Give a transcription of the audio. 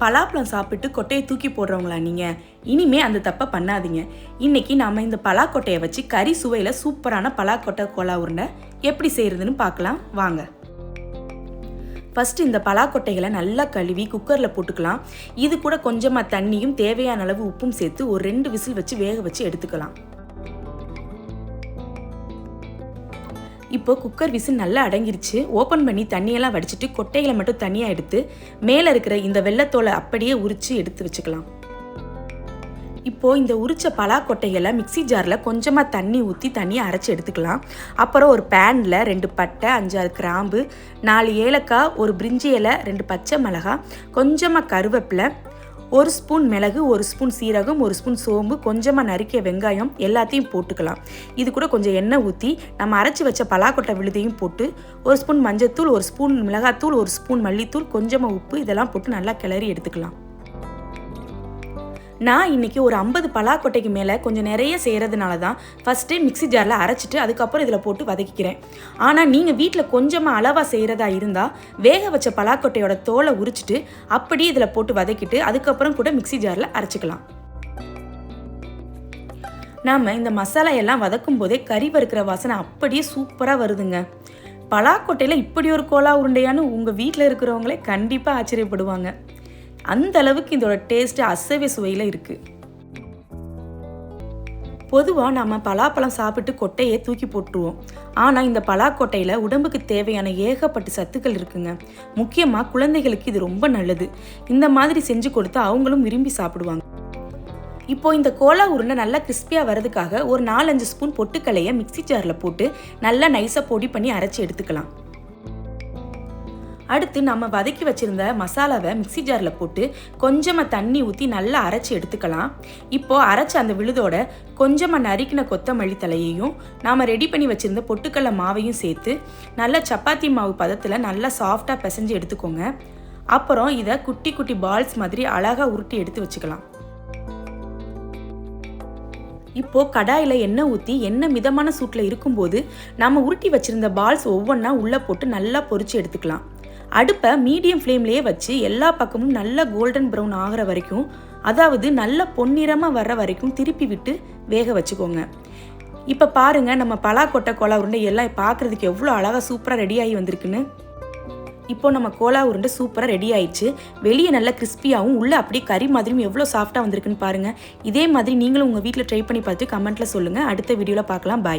பலாப்பழம் சாப்பிட்டு கொட்டையை தூக்கி போடுறவங்களா நீங்கள்? இனிமே அந்த தப்பை பண்ணாதீங்க. இன்னைக்கு நாம் இந்த பலாக்கொட்டையை வச்சு கறி சுவையில் சூப்பரான பலாக்கொட்டை கோலா உருண்டை எப்படி செய்கிறதுன்னு பார்க்கலாம் வாங்க. ஃபஸ்ட்டு இந்த பலாக்கொட்டைகளை நல்லா கழுவி குக்கரில் போட்டுக்கலாம். இது கூட கொஞ்சமாக தண்ணியும் தேவையான அளவு உப்பும் சேர்த்து ஒரு 2 விசில் வச்சு வேக வச்சு எடுத்துக்கலாம். இப்போ குக்கர் விசில் நல்லா அடங்கிருச்சு. ஓப்பன் பண்ணி தண்ணியெல்லாம் வடிச்சிட்டு கொட்டைகளை மட்டும் தனியாக எடுத்து மேலே இருக்கிற இந்த வெள்ளத்தோலை அப்படியே உரித்து எடுத்து வச்சுக்கலாம். இப்போது இந்த உரிச்ச பலாக்கொட்டைகளை மிக்சி ஜாரில் கொஞ்சமாக தண்ணி ஊற்றி தண்ணியை அரைச்சி எடுத்துக்கலாம். அப்புறம் ஒரு பேனில் 2 பட்டை, 5-6 கிராம்பு, 4 ஏலக்காய், ஒரு பிரிஞ்சி இலை, 2 பச்சை மிளகாய், கொஞ்சமாக கருவேப்பிலை, 1 ஸ்பூன் மிளகு, 1 ஸ்பூன் சீரகம், 1 ஸ்பூன் சோம்பு, கொஞ்சமாக நறுக்கிய வெங்காயம் எல்லாத்தையும் போட்டுக்கலாம். இது கூட கொஞ்சம் எண்ணெய் ஊற்றி நம்ம அரைச்சி வச்ச பலாக்கொட்டை விழுதையும் போட்டு 1 ஸ்பூன் மஞ்சத்தூள், 1 ஸ்பூன் மிளகாத்தூள், 1 ஸ்பூன் மல்லித்தூள், கொஞ்சமாக உப்பு இதெல்லாம் போட்டு நல்லா கிளறி எடுத்துக்கலாம். நான் இன்றைக்கி ஒரு 50 பலாக்கொட்டைக்கு மேலே கொஞ்சம் நிறைய செய்கிறதுனால தான் ஃபஸ்ட்டே மிக்சி ஜாரில் அரைச்சிட்டு அதுக்கப்புறம் இதில் போட்டு வதக்கிக்கிறேன். ஆனால் நீங்கள் வீட்டில் கொஞ்சமாக அளவாக செய்கிறதா இருந்தால் வேக வச்ச பலாக்கொட்டையோட தோலை உரிச்சிட்டு அப்படியே இதில் போட்டு வதக்கிட்டு அதுக்கப்புறம் கூட மிக்சி ஜாரில் அரைச்சிக்கலாம். நாம் இந்த மசாலா எல்லாம் வதக்கும் போதே கறி வறுக்கிற வாசனை அப்படியே சூப்பராக வருதுங்க. பலாக்கொட்டையில் இப்படி ஒரு கோலா உருண்டையான்னு உங்கள் வீட்டில் இருக்கிறவங்களே கண்டிப்பாக ஆச்சரியப்படுவாங்க. அந்த அளவுக்கு இதோட டேஸ்ட்டு அசைவ சுவையில் இருக்குது. பொதுவாக நம்ம பலாப்பழம் சாப்பிட்டு கொட்டையை தூக்கி போட்டுருவோம். ஆனால் இந்த பலாக்கொட்டையில் உடம்புக்கு தேவையான ஏகப்பட்ட சத்துக்கள் இருக்குங்க. முக்கியமாக குழந்தைகளுக்கு இது ரொம்ப நல்லது. இந்த மாதிரி செஞ்சு கொடுத்தா அவங்களும் விரும்பி சாப்பிடுவாங்க. இப்போ இந்த கோலா உருண்டை நல்லா கிறிஸ்பியாக வரதுக்காக ஒரு 4-5 ஸ்பூன் பொட்டுக்கல்லையை மிக்சி ஜாரில் போட்டு நல்லா நைஸாக பொடி பண்ணி அரைச்சி எடுத்துக்கலாம். அடுத்து நம்ம வதக்கி வச்சுருந்த மசாலாவை மிக்சி ஜாரில் போட்டு கொஞ்சமாக தண்ணி ஊற்றி நல்லா அரைச்சி எடுத்துக்கலாம். இப்போது அரைச்ச அந்த விழுதோட கொஞ்சமாக நறுக்கின கொத்தமல்லி தலையையும் நாம் ரெடி பண்ணி வச்சுருந்த பொட்டுக்கடலை மாவையும் சேர்த்து நல்லா சப்பாத்தி மாவு பதத்தில் நல்லா சாஃப்டாக பிசைஞ்சு எடுத்துக்கோங்க. அப்புறம் இதை குட்டி குட்டி பால்ஸ் மாதிரி அழகாக உருட்டி எடுத்து வச்சுக்கலாம். இப்போது கடாயில் எண்ணெய் ஊற்றி எண்ணெய் மிதமான சூட்டில் இருக்கும்போது நம்ம உருட்டி வச்சுருந்த பால்ஸ் ஒவ்வொன்றா உள்ளே போட்டு நல்லா பொரிச்சு எடுத்துக்கலாம். அடுப்பை மீடியம் ஃப்ளேம்லேயே வச்சு எல்லா பக்கமும் நல்லா கோல்டன் ப்ரௌன் ஆகிற வரைக்கும், அதாவது நல்ல பொன்னிறமாக வர்ற வரைக்கும் திருப்பி விட்டு வேக வச்சுக்கோங்க. இப்போ பாருங்கள், நம்ம பலாக்கொட்டை கோலா உருண்டை எல்லாம் பார்க்குறதுக்கு எவ்வளோ அழகாக சூப்பராக ரெடியாகி வந்திருக்குன்னு. இப்போ நம்ம கோலா உருண்டை சூப்பராக ரெடி ஆயிடுச்சு. வெளியே நல்லா கிறிஸ்பியாகவும் உள்ளே அப்படியே கறி மாதிரியும் எவ்வளோ சாஃப்டாக வந்திருக்குன்னு பாருங்கள். இதே மாதிரி நீங்களும் உங்கள் வீட்டில் ட்ரை பண்ணி பார்த்து கமெண்ட்டில் சொல்லுங்கள். அடுத்த வீடியோவில் பார்க்கலாம். பாய்.